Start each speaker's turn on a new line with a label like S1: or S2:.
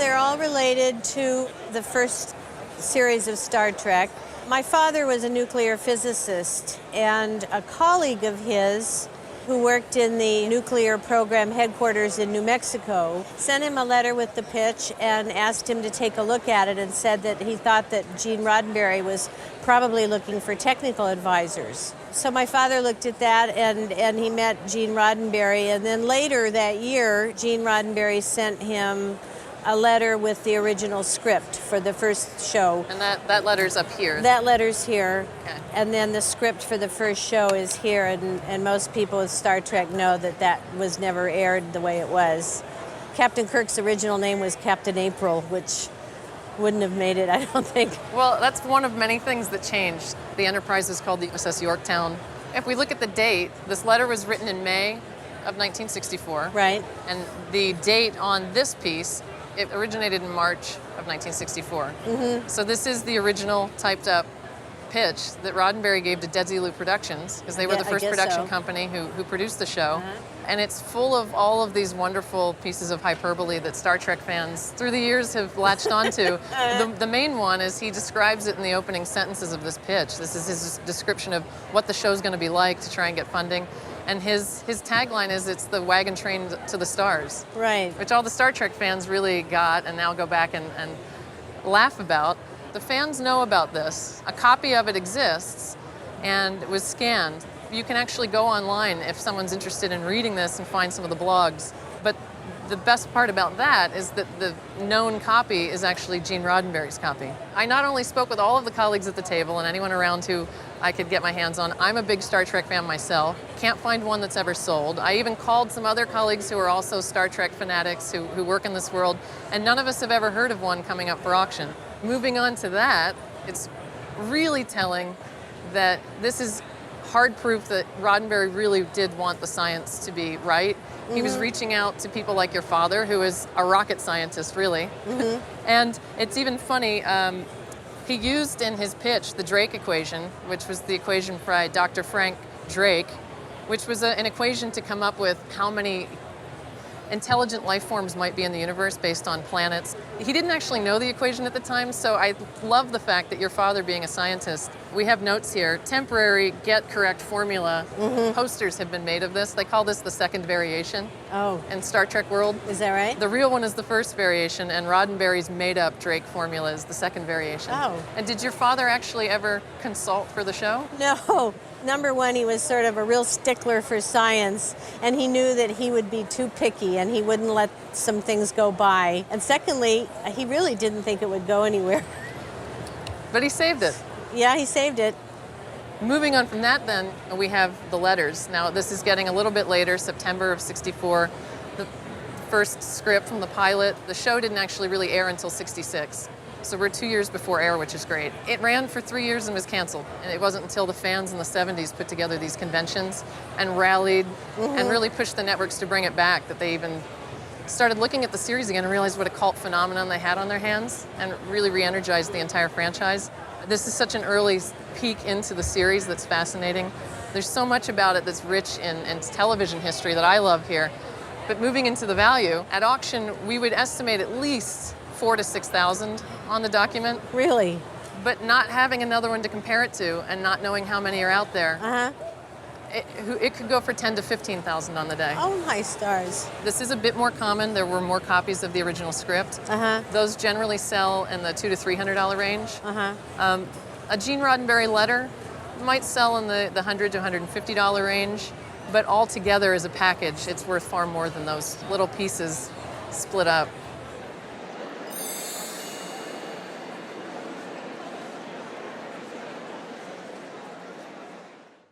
S1: They're all related to the first series of Star Trek. My father was a nuclear physicist, and a colleague of his who worked in the nuclear program headquarters in New Mexico sent him a letter with the pitch and asked him to take a look at it, and said that he thought that Gene Roddenberry was probably looking for technical advisors. So my father looked at that, and he met Gene Roddenberry, and then later that year, Gene Roddenberry sent him a letter with the original script for the first show.
S2: And that letter's up here?
S1: That letter's here.
S2: Okay.
S1: And then the script for the first show is here, and most people with Star Trek know that was never aired the way it was. Captain Kirk's original name was Captain April, which wouldn't have made it, I don't think.
S2: Well, that's one of many things that changed. The Enterprise is called the USS Yorktown. If we look at the date, this letter was written in May of 1964.
S1: Right.
S2: And the date on this piece, it originated in March of 1964. Mm-hmm. So this is the original typed up pitch that Roddenberry gave to Dead Zulu Productions, because they were the first production company who produced the show. Uh-huh. And it's full of all of these wonderful pieces of hyperbole that Star Trek fans through the years have latched onto. The main one is he describes it in the opening sentences of this pitch. This is his description of what the show's going to be like to try and get funding. And his tagline is, it's the wagon train to the stars.
S1: Right.
S2: Which all the Star Trek fans really got and now go back and laugh about. The fans know about this. A copy of it exists and it was scanned. You can actually go online if someone's interested in reading this and find some of the blogs. But the best part about that is that the known copy is actually Gene Roddenberry's copy. I not only spoke with all of the colleagues at the table and anyone around who I could get my hands on. I'm a big Star Trek fan myself. Can't find one that's ever sold. I even called some other colleagues who are also Star Trek fanatics who work in this world, and none of us have ever heard of one coming up for auction. Moving on to that, it's really telling that this is hard proof that Roddenberry really did want the science to be right. Mm-hmm. He was reaching out to people like your father, who is a rocket scientist, really. Mm-hmm. And it's even funny, he used in his pitch the Drake equation, which was the equation by Dr. Frank Drake, which was an equation to come up with how many intelligent life forms might be in the universe based on planets. He didn't actually know the equation at the time, so I love the fact that your father being a scientist, we have notes here, temporary get correct formula. Mm-hmm. Posters have been made of this. They call this the second variation in Star Trek world.
S1: Is that right?
S2: The real one is the first variation, and Roddenberry's made up Drake formula is the second variation.
S1: Oh.
S2: And did your father actually ever consult for the show?
S1: No. Number one, he was sort of a real stickler for science, and he knew that he would be too picky and he wouldn't let some things go by. And secondly, he really didn't think it would go anywhere.
S2: But he saved it.
S1: Yeah, he saved it.
S2: Moving on from that then, we have the letters. Now this is getting a little bit later, September of '64. The first script from the pilot. The show didn't actually really air until '66. So we're 2 years before air, which is great. It ran for 3 years and was canceled. And it wasn't until the fans in the 70s put together these conventions and rallied and really pushed the networks to bring it back that they even started looking at the series again and realized what a cult phenomenon they had on their hands and really re-energized the entire franchise. This is such an early peek into the series that's fascinating. There's so much about it that's rich in television history that I love here. But moving into the value, at auction, we would estimate at least 4,000 to 6,000 on the document.
S1: Really?
S2: But not having another one to compare it to and not knowing how many are out there, it could go for 10,000 to 15,000 on the day.
S1: Oh my stars.
S2: This is a bit more common. There were more copies of the original script. Those generally sell in the $200 to $300 range. A Gene Roddenberry letter might sell in the $100 to $150 range, but altogether as a package, it's worth far more than those little pieces split up.